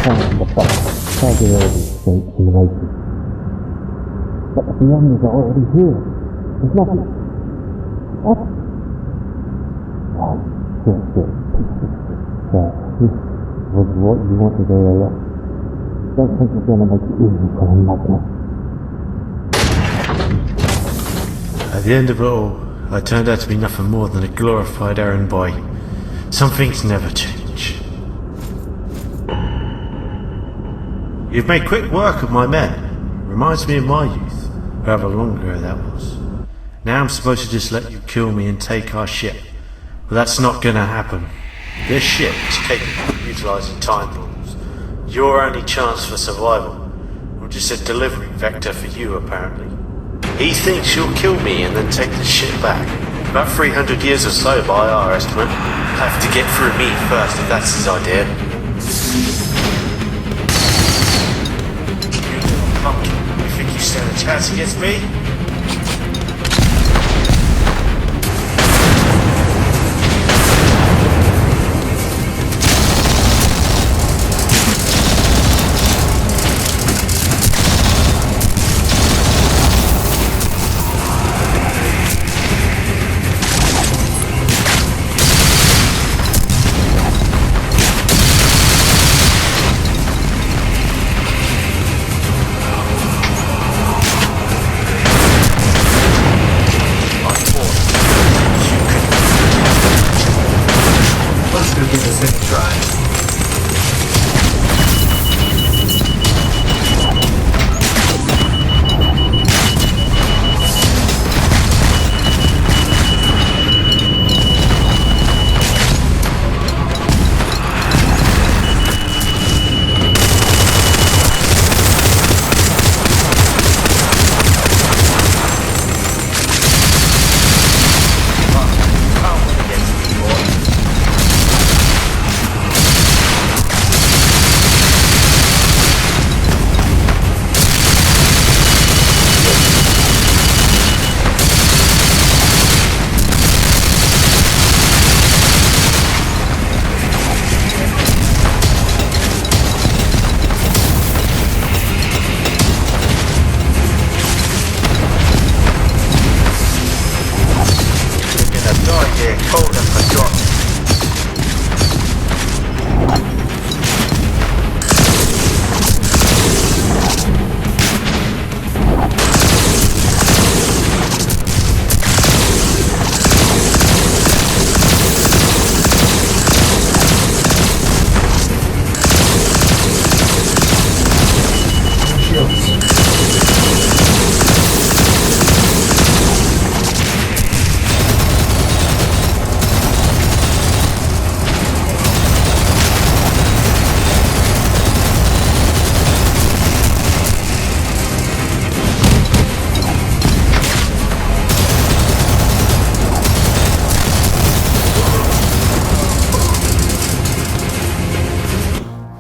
found the fabulous simulation. But the beyond is already here. There's nothing. What? Oh, shit. This was what you wanted earlier. Don't think it's gonna make it easy for him like that. At the end of it all, I turned out to be nothing more than a glorified errand boy. Some things never change. You've made quick work of my men. Reminds me of my youth. However long ago that was. Now I'm supposed to just let you kill me and take our ship. Well, that's not gonna happen. This ship is capable of utilising time bombs. Your only chance for survival. I'm just a delivery vector for you, apparently. He thinks you'll kill me and then take the ship back. About 300 years or so by our estimate. Have to get through me first if that's his idea. You little pumpkin, you think you stand a chance against me?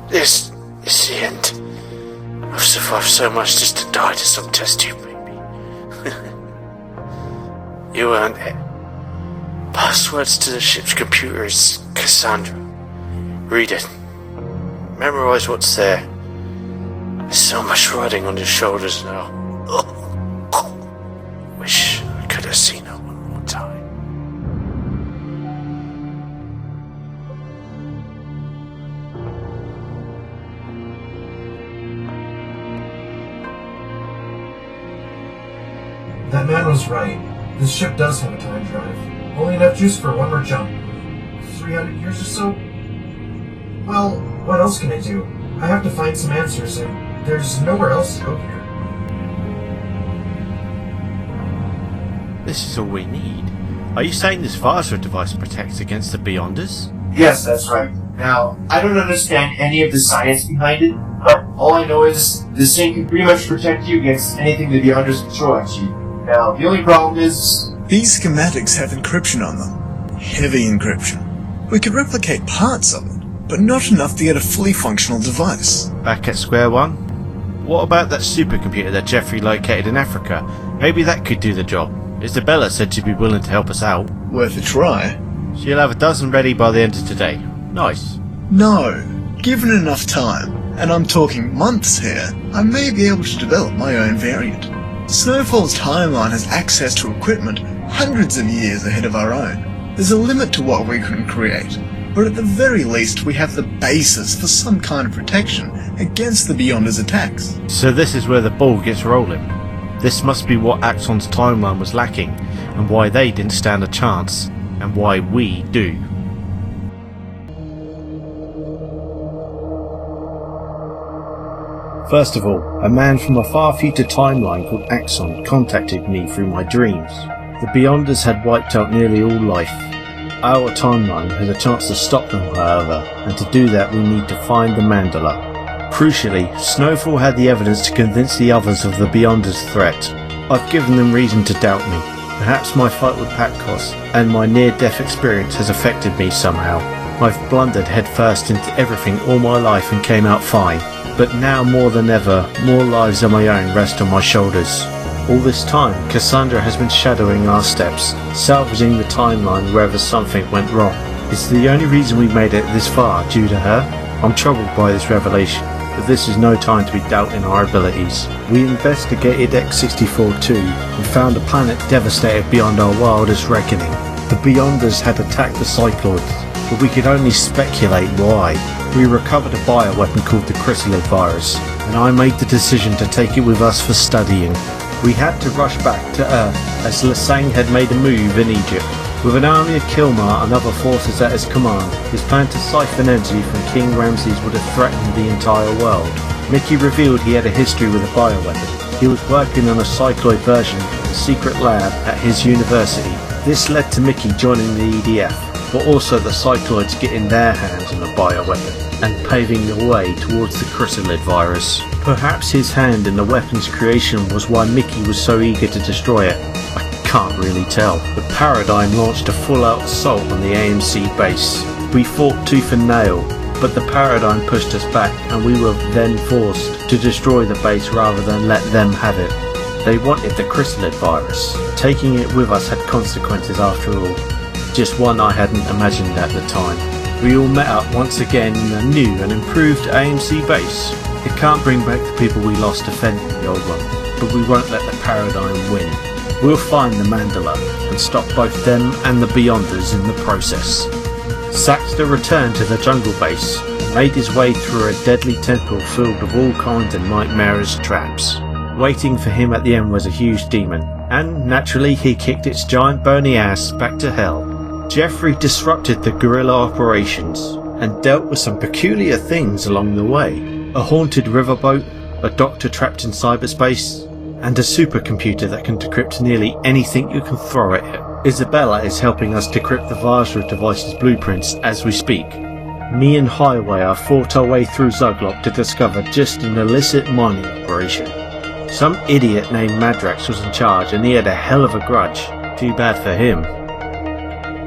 This is the end. I've survived so much just to die to some test tube baby. You earned it. Passwords to the ship's computer is Cassandra. Read it. Memorize what's there. There's so much riding on your shoulders now. Wish I could have seen her one more time. That man was right. This ship does have a time drive. Only enough juice for one more jump. 300 years or so? Well, what else can I do? I have to find some answers, and there's nowhere else to go here. This is all we need. Are you saying this Vajra device protects against the Beyonders? Yes, that's right. Now, I don't understand any of the science behind it, but all I know is this thing can pretty much protect you against anything the Beyonders can throw at you. Now, the only problem is... These schematics have encryption on them. Heavy encryption. We could replicate parts of it, but not enough to get a fully functional device. Back at square one? What about that supercomputer that Jeffrey located in Africa? Maybe that could do the job. Isabella said she'd be willing to help us out. Worth a try. She'll have a dozen ready by the end of today. Nice. No. Given enough time, and I'm talking months here, I may be able to develop my own variant. Snowfall's timeline has access to equipment hundreds of years ahead of our own. There's a limit to what we can create, but at the very least we have the basis for some kind of protection against the Beyonders' attacks. So this is where the ball gets rolling. This must be what Axon's timeline was lacking, and why they didn't stand a chance, and why we do. First of all, a man from a far future timeline called Axon contacted me through my dreams. The Beyonders had wiped out nearly all life. Our timeline has a chance to stop them, however, and to do that we need to find the Mandala. Crucially, Snowfall had the evidence to convince the others of the Beyonders' threat. I've given them reason to doubt me. Perhaps my fight with Patkos and my near-death experience has affected me somehow. I've blundered headfirst into everything all my life and came out fine. But now more than ever, more lives than my own rest on my shoulders. All this time, Cassandra has been shadowing our steps, salvaging the timeline wherever something went wrong. It's the only reason we made it this far due to her. I'm troubled by this revelation, but this is no time to be doubting our abilities. We investigated X-64-2 and found a planet devastated beyond our wildest reckoning. The Beyonders had attacked the Cycloids, but we could only speculate why. We recovered a bioweapon called the Chrysalid virus, and I made the decision to take it with us for studying. We had to rush back to Earth, as Lasang had made a move in Egypt. With an army of Kilmar and other forces at his command, his plan to siphon energy from King Ramses would have threatened the entire world. Mickey revealed he had a history with a bioweapon. He was working on a Cycloid version in a secret lab at his university. This led to Mickey joining the EDF, but also the Cycloids getting their hands on the bioweapon and paving the way towards the Chrysalid virus. Perhaps his hand in the weapon's creation was why Mickey was so eager to destroy it. I can't really tell. The Paradigm launched a full-out assault on the AMC base. We fought tooth and nail, but the Paradigm pushed us back and we were then forced to destroy the base rather than let them have it. They wanted the Chrysalid virus. Taking it with us had consequences after all. Just one I hadn't imagined at the time. We all met up once again in a new and improved AMC base. It can't bring back the people we lost defending the old one, but we won't let the Paradigm win. We'll find the Mandala and stop both them and the Beyonders in the process. Saxter returned to the jungle base and made his way through a deadly temple filled with all kinds of nightmarish traps. Waiting for him at the end was a huge demon, and naturally he kicked its giant bony ass back to hell. Jeffrey disrupted the guerrilla operations and dealt with some peculiar things along the way. A haunted riverboat, a doctor trapped in cyberspace, and a supercomputer that can decrypt nearly anything you can throw at it. Isabella is helping us decrypt the Vajra device's blueprints as we speak. Me and Highwire fought our way through Zuglok to discover just an illicit mining operation. Some idiot named Madrax was in charge and he had a hell of a grudge. Too bad for him.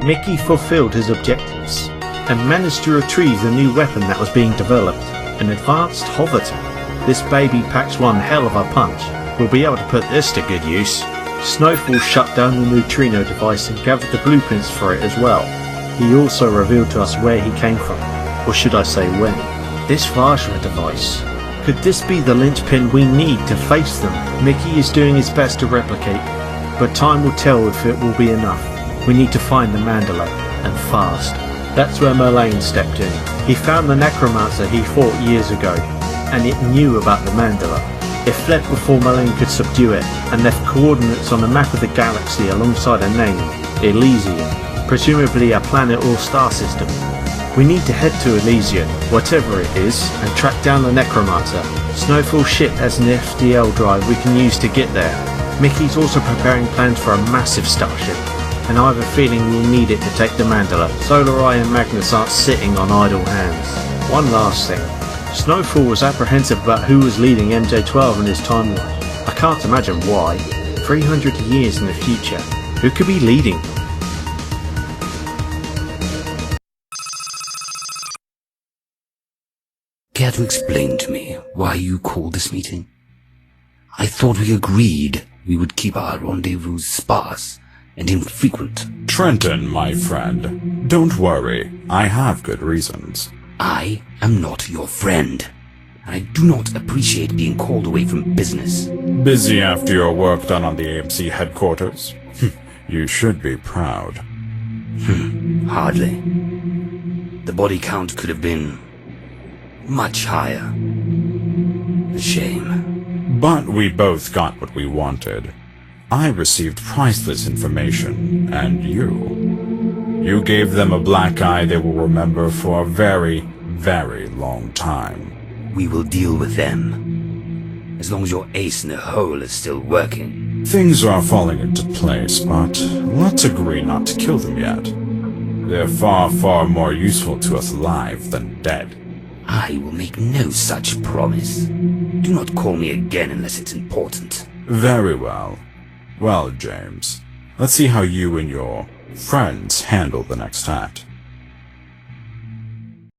Mickey fulfilled his objectives and managed to retrieve the new weapon that was being developed, an advanced hoverton. This baby packs one hell of a punch. We'll be able to put this to good use. Snowfall shut down the neutrino device and gathered the blueprints for it as well. He also revealed to us where he came from, or should I say when. This Vajra device. Could this be the linchpin we need to face them? Mickey is doing his best to replicate, but time will tell if it will be enough. We need to find the Mandala, and fast. That's where Merlane stepped in. He found the necromancer he fought years ago, and it knew about the Mandala. It fled before Merlane could subdue it, and left coordinates on the map of the galaxy alongside a name, Elysium, presumably a planet or star system. We need to head to Elysium, whatever it is, and track down the necromancer. Snowfall's ship has an FDL drive we can use to get there. Mickey's also preparing plans for a massive starship, and I have a feeling we'll need it to take the Mandala. Solar Eye and Magnus aren't sitting on idle hands. One last thing. Snowfall was apprehensive about who was leading MJ-12 in his timeline. I can't imagine why. 300 years in the future. Who could be leading them? Care to explain to me why you called this meeting? I thought we agreed we would keep our rendezvous sparse and infrequent. Trenton, my friend, don't worry. I have good reasons. I am not your friend. I do not appreciate being called away from business. Busy after your work done on the AMC headquarters? You should be proud. Hardly. The body count could have been much higher. A shame. But we both got what we wanted. I received priceless information, and you gave them a black eye they will remember for a very, very long time. We will deal with them. As long as your ace in the hole is still working. Things are falling into place, but let's agree not to kill them yet. They're far, far more useful to us alive than dead. I will make no such promise. Do not call me again unless it's important. Very well. Well, James, let's see how you and your friends handle the next act.